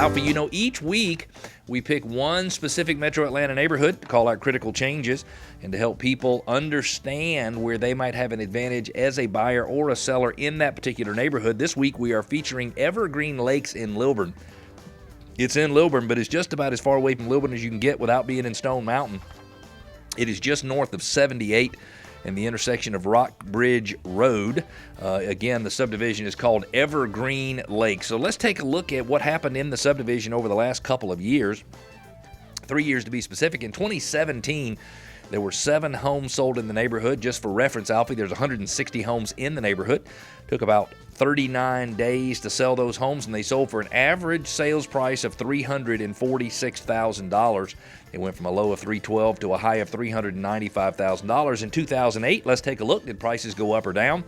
Alpha. You know, each week we pick one specific Metro Atlanta neighborhood to call out critical changes and to help people understand where they might have an advantage as a buyer or a seller in that particular neighborhood. This week we are featuring Evergreen Lakes in Lilburn. It's in Lilburn, but it's just about as far away from Lilburn as you can get without being in Stone Mountain. It is just north of 78 in the intersection of Rock Bridge Road. Again, the subdivision is called Evergreen Lakes. So let's take a look at what happened in the subdivision over the last couple of years, 3 years to be specific. In 2017, there were 7 homes sold in the neighborhood. Just for reference, Alfie, there's 160 homes in the neighborhood. Took about 39 days to sell those homes, and they sold for an average sales price of $346,000. It went from a low of $312,000 to a high of $395,000. In 2008, let's take a look. Did prices go up or down?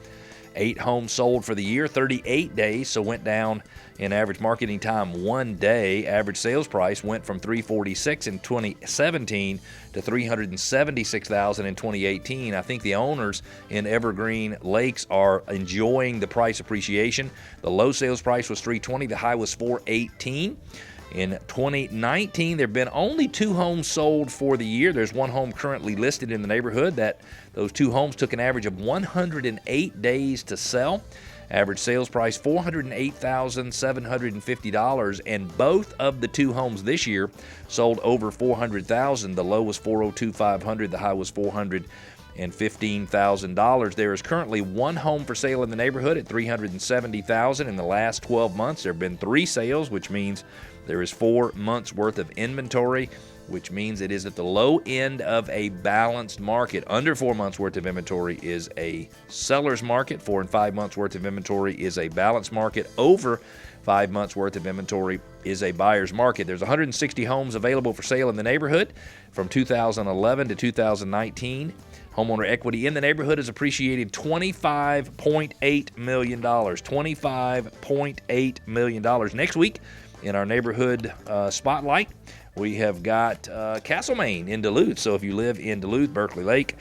8 homes sold for the year, 38 days, so went down in average marketing time 1 day. Average sales price went from $346,000 in 2017 to $376,000 in 2018. I think the owners in Evergreen Lakes are enjoying the price appreciation. The low sales price was $320,000, the high was $418,000. In 2019, there have been only 2 homes sold for the year. There's 1 home currently listed in the neighborhood. Those 2 homes took an average of 108 days to sell. Average sales price $408,750, and both of the 2 homes this year sold over $400,000. The low was $402,500. The high was $415,000. There is currently 1 home for sale in the neighborhood at $370,000. In the last 12 months, there have been 3 sales, which means there is 4 months worth of inventory, which means it is at the low end of a balanced market. Under 4 months worth of inventory is a seller's market. 4 and 5 months worth of inventory is a balanced market. Over 5 months worth of inventory is a buyer's market. There's 160 homes available for sale in the neighborhood from 2011 to 2019. Homeowner equity in the neighborhood has appreciated $25.8 million. $25.8 million. Next week, in our neighborhood spotlight, we have got Castlemaine in Duluth. So if you live in Duluth, Berkeley Lake,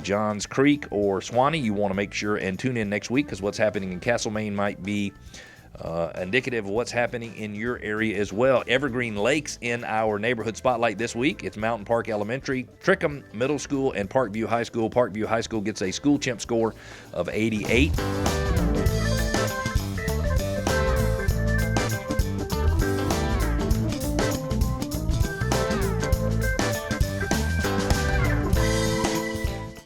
Johns Creek, or Swanee, you want to make sure and tune in next week, because what's happening in Castlemaine might be indicative of what's happening in your area as well. Evergreen Lakes in our neighborhood spotlight this week. It's Mountain Park Elementary, Trickham Middle School, and Parkview High School. Parkview High School gets a school chimp score of 88.